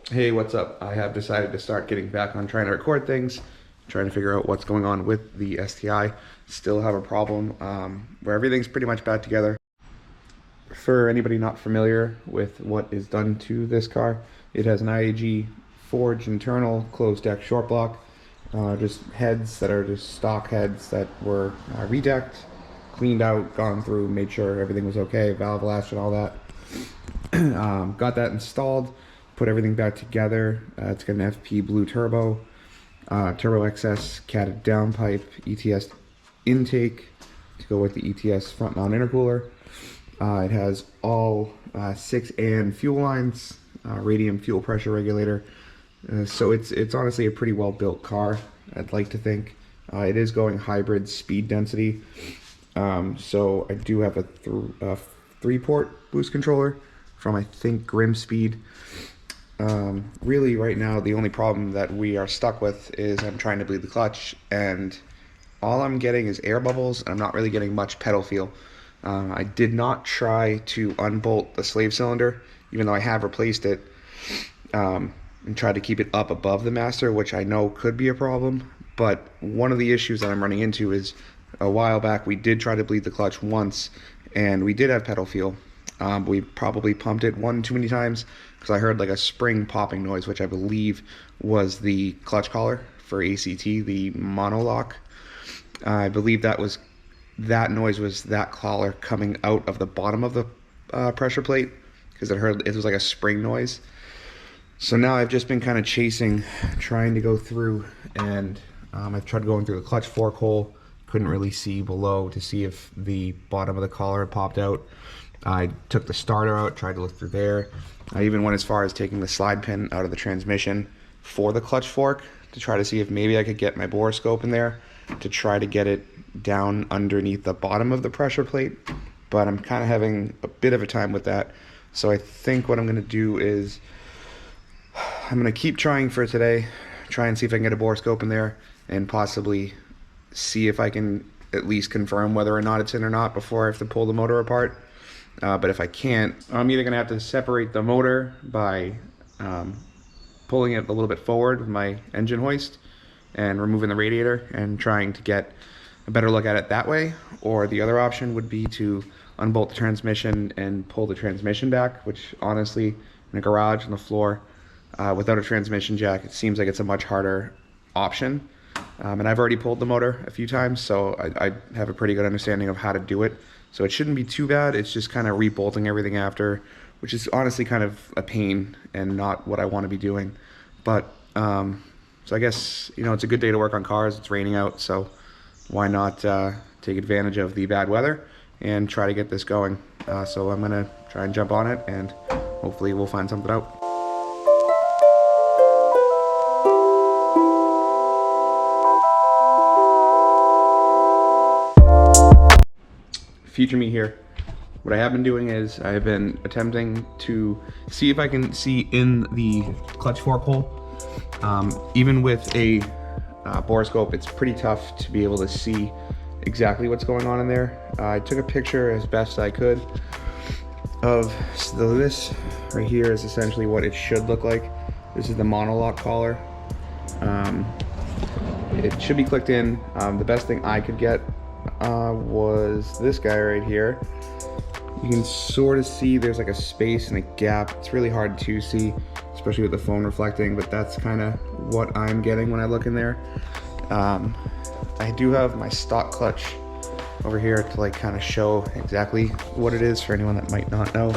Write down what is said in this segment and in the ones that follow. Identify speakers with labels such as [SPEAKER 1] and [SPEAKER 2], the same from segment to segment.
[SPEAKER 1] Hey, what's up? I have decided to start getting back on trying to record things, trying to figure out what's going on with the STi. Still have a problem where everything's pretty much bad together. For anybody not familiar with what is done to this car, it has an IAG forged internal closed deck short block, just heads that are just stock heads that were redecked, cleaned out, gone through, made sure everything was okay, valve latch and all that. Got that installed, put everything back together. It's got an FP blue turbo, turbo XS catted downpipe, ETS intake to go with the ETS front mount intercooler. It has all 6 AN fuel lines, radium fuel pressure regulator. So it's honestly a pretty well built car, I'd like to think. It is going hybrid speed density. So I do have a 3-port boost controller from, I think, Grimspeed. Really right now the only problem that we are stuck with is I'm trying to bleed the clutch, and all I'm getting is air bubbles, and I'm not really getting much pedal feel. I did not try to unbolt the slave cylinder, even though I have replaced it, and tried to keep it up above the master, which I know could be a problem. But one of the issues that I'm running into is a while back we did try to bleed the clutch once, and we did have pedal feel. We probably pumped it one too many times because I heard like a spring popping noise, which I believe was the clutch collar for ACT, the Monoloc. I believe that noise was that collar coming out of the bottom of the pressure plate, because it was like a spring noise. So now I've just been kind of trying to go through, and I've tried going through the clutch fork hole. Couldn't really see below to see if the bottom of the collar had popped out. I took the starter out, tried to look through there. I even went as far as taking the slide pin out of the transmission for the clutch fork to try to see if maybe I could get my borescope in there to try to get it down underneath the bottom of the pressure plate. But I'm kind of having a bit of a time with that. So I think what I'm going to do is I'm going to keep trying for today, try and see if I can get a borescope in there and possibly see if I can at least confirm whether or not it's in or not before I have to pull the motor apart. But if I can't, I'm either going to have to separate the motor by pulling it a little bit forward with my engine hoist and removing the radiator and trying to get a better look at it that way, or the other option would be to unbolt the transmission and pull the transmission back, which honestly, in a garage on the floor without a transmission jack, it seems like it's a much harder option. And I've already pulled the motor a few times, so I have a pretty good understanding of how to do it. So it shouldn't be too bad. It's just kind of rebolting everything after, which is honestly kind of a pain and not what I want to be doing. But so I guess, it's a good day to work on cars. It's raining out, so why not take advantage of the bad weather and try to get this going. So I'm gonna try and jump on it, and hopefully we'll find something out. Future me here. What I have been doing is I have been attempting to see if I can see in the clutch fork hole. Even with a borescope, it's pretty tough to be able to see exactly what's going on in there. I took a picture as best I could of this right here is essentially what it should look like. This is the Monoloc collar. It should be clicked in. The best thing I could get was this guy right here. You can sort of see there's like a space and a gap. It's really hard to see, especially with the phone reflecting, but that's kind of what I'm getting when I look in there. I do have my stock clutch over here to like kind of show exactly what it is for anyone that might not know.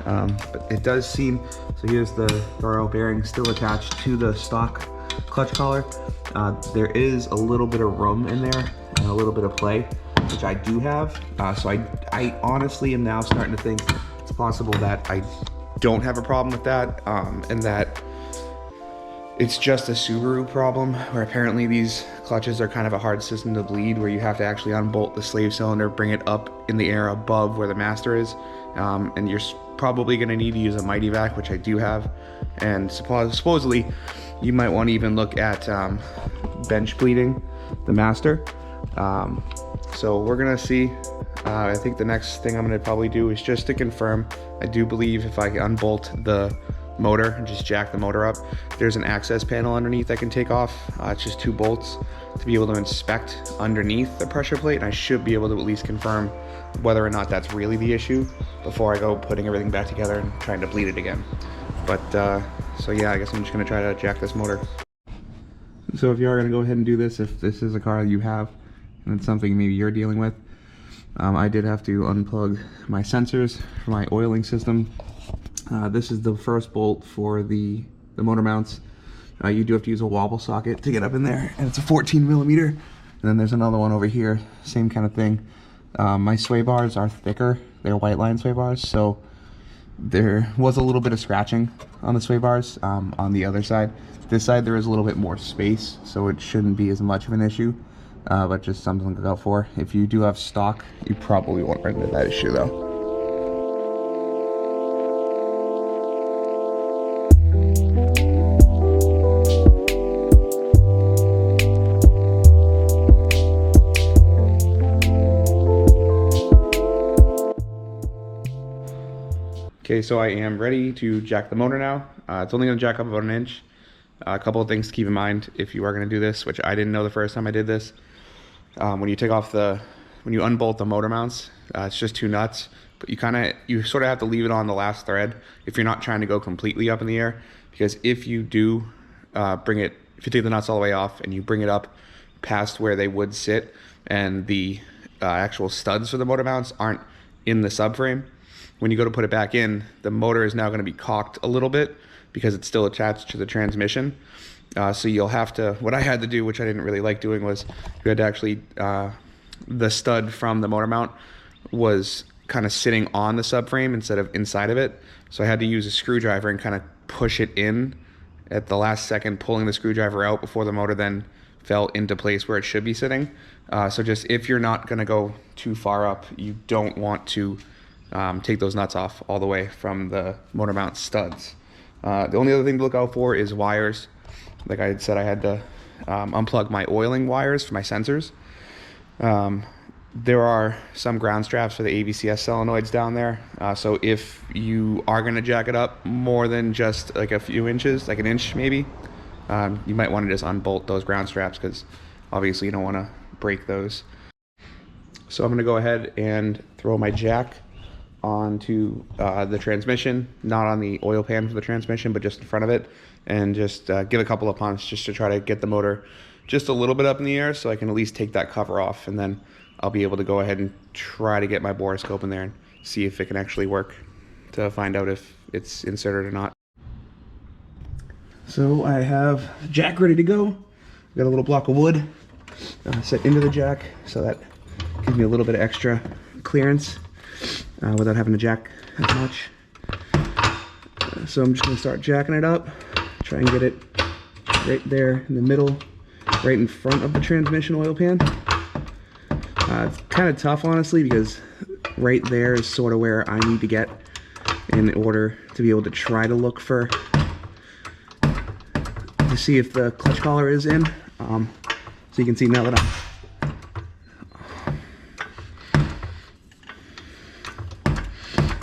[SPEAKER 1] But it does seem, so here's the Thorough bearing still attached to the stock clutch collar. There is a little bit of room in there and a little bit of play, which I do have. So I honestly am now starting to think it's possible that I don't have a problem with that, and that it's just a Subaru problem, where apparently these clutches are kind of a hard system to bleed, where you have to actually unbolt the slave cylinder, bring it up in the air above where the master is, and you're probably going to need to use a Mighty Vac, which I do have, and supposedly you might want to even look at bench bleeding the master. So we're gonna see. I think the next thing I'm gonna probably do is just to confirm. I do believe if I unbolt the motor and just jack the motor up, there's an access panel underneath I can take off. It's just 2 bolts to be able to inspect underneath the pressure plate, and I should be able to at least confirm whether or not that's really the issue before I go putting everything back together and trying to bleed it again. But so yeah, I guess I'm just gonna try to jack this motor. So if you are gonna go ahead and do this, if this is a car you have and it's something maybe you're dealing with, I did have to unplug my sensors for my oiling system. This is the first bolt for the motor mounts. You do have to use a wobble socket to get up in there, and it's a 14mm. And then there's another one over here, same kind of thing. My sway bars are thicker. They're white line sway bars, so there was a little bit of scratching on the sway bars. On the other side, this side there is a little bit more space, so it shouldn't be as much of an issue. But just something to look out for. If you do have stock, you probably won't run into that issue though. Okay, so I am ready to jack the motor now. It's only going to jack up about 1 inch. A couple of things to keep in mind if you are going to do this, which I didn't know the first time I did this. When you take off when you unbolt the motor mounts, it's just 2 nuts, but you sort of have to leave it on the last thread if you're not trying to go completely up in the air, because if you do if you take the nuts all the way off and you bring it up past where they would sit and the actual studs for the motor mounts aren't in the subframe, when you go to put it back in, the motor is now going to be cocked a little bit because it's still attached to the transmission. So you'll have to, what I had to do, which I didn't really like doing, was you had to actually, the stud from the motor mount was kind of sitting on the subframe instead of inside of it. So I had to use a screwdriver and kind of push it in at the last second, pulling the screwdriver out before the motor then fell into place where it should be sitting. So just if you're not going to go too far up, you don't want to take those nuts off all the way from the motor mount studs. The only other thing to look out for is wires. Like I had said, I had to unplug my oiling wires for my sensors. There are some ground straps for the AVCS solenoids down there. So if you are going to jack it up more than just like a few inches, like 1 inch maybe, you might want to just unbolt those ground straps, because obviously you don't want to break those. So I'm going to go ahead and throw my jack onto the transmission, not on the oil pan for the transmission, but just in front of it, and just give a couple of pumps just to try to get the motor just a little bit up in the air so I can at least take that cover off, and then I'll be able to go ahead and try to get my Borescope in there and see if it can actually work to find out if it's inserted or not. So I have the jack ready to go. Got a little block of wood set into the jack, so that gives me a little bit of extra clearance without having to jack as much. So I'm just going to start jacking it up, try and get it right there in the middle, right in front of the transmission oil pan. It's kind of tough, honestly, because right there is sort of where I need to get in order to be able to try to look for, to see if the clutch collar is in. So you can see now that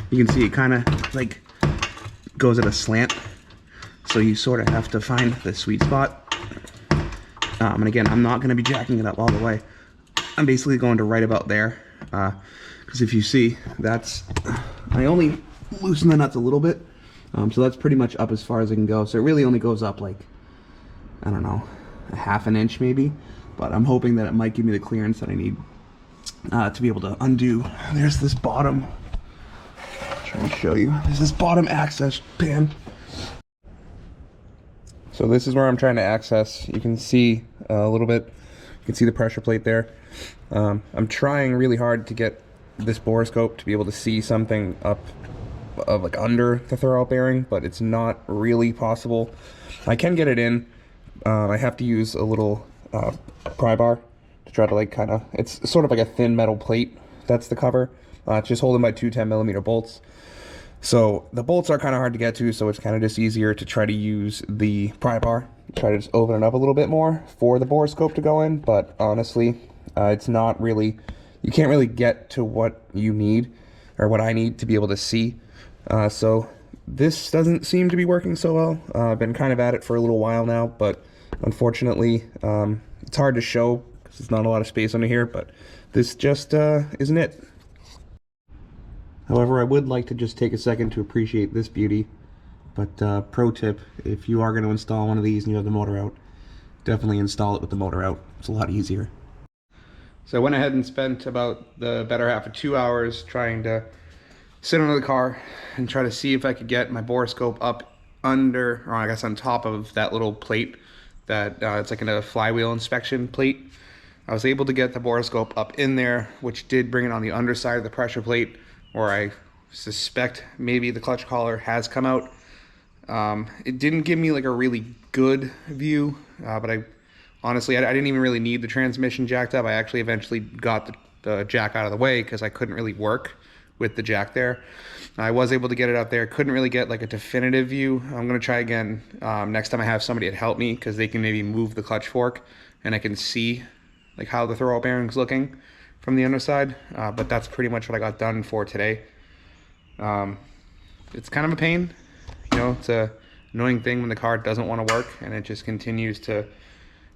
[SPEAKER 1] you can see it kind of like goes at a slant, so you sort of have to find the sweet spot. And again, I'm not going to be jacking it up all the way. I'm basically going to right about there, because if you see, I only loosen the nuts a little bit, so that's pretty much up as far as I can go. So it really only goes up like, I don't know, a ½ inch maybe, but I'm hoping that it might give me the clearance that I need to be able to undo. There's this bottom, I'll try and show you, there's this bottom access pan. So this is where I'm trying to access. You can see a little bit, you can see the pressure plate there. I'm trying really hard to get this Borescope to be able to see something up like under the throwout bearing, but it's not really possible. I can get it in. I have to use a little pry bar to try to like kind of, it's sort of like a thin metal plate. That's the cover. It's just holding by 2 10mm bolts. So the bolts are kind of hard to get to, so it's kind of just easier to try to use the pry bar, try to just open it up a little bit more for the Borescope to go in. But honestly, it's not really, you can't really get to what you need or what I need to be able to see. So this doesn't seem to be working so well. I've been kind of at it for a little while now, but unfortunately, it's hard to show because there's not a lot of space under here, but this just isn't it. However, I would like to just take a second to appreciate this beauty. But pro tip, if you are going to install one of these and you have the motor out, definitely install it with the motor out. It's a lot easier. So I went ahead and spent about the better half of 2 hours trying to sit under the car and try to see if I could get my borescope up under, or I guess on top of that little plate that it's like a flywheel inspection plate. I was able to get the borescope up in there, which did bring it on the underside of the pressure plate, where I suspect maybe the clutch collar has come out. It didn't give me like a really good view, but I didn't even really need the transmission jacked up. I actually eventually got the jack out of the way because I couldn't really work with the jack there. I was able to get it out there. Couldn't really get like a definitive view. I'm gonna try again next time I have somebody to help me, because they can maybe move the clutch fork and I can see like how the throw bearing's looking from the underside. But that's pretty much what I got done for today. It's kind of a pain, you know, it's a annoying thing when the car doesn't want to work and it just continues to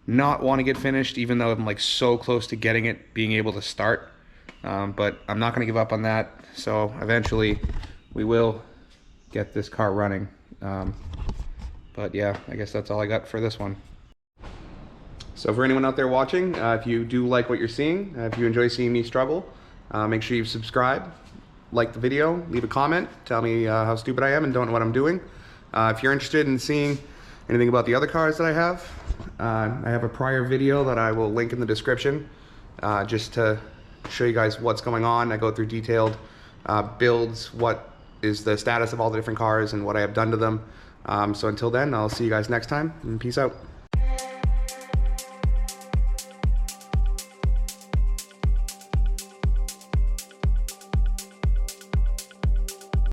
[SPEAKER 1] not want to get finished, even though I'm like so close to getting it being able to start. But I'm not going to give up on that. So eventually we will get this car running. But yeah, I guess that's all I got for this one. So for anyone out there watching, if you do like what you're seeing, if you enjoy seeing me struggle, make sure you subscribe, like the video, leave a comment, tell me how stupid I am and don't know what I'm doing. If you're interested in seeing anything about the other cars that I have a prior video that I will link in the description, just to show you guys what's going on. I go through detailed builds, what is the status of all the different cars and what I have done to them. So until then, I'll see you guys next time, and peace out.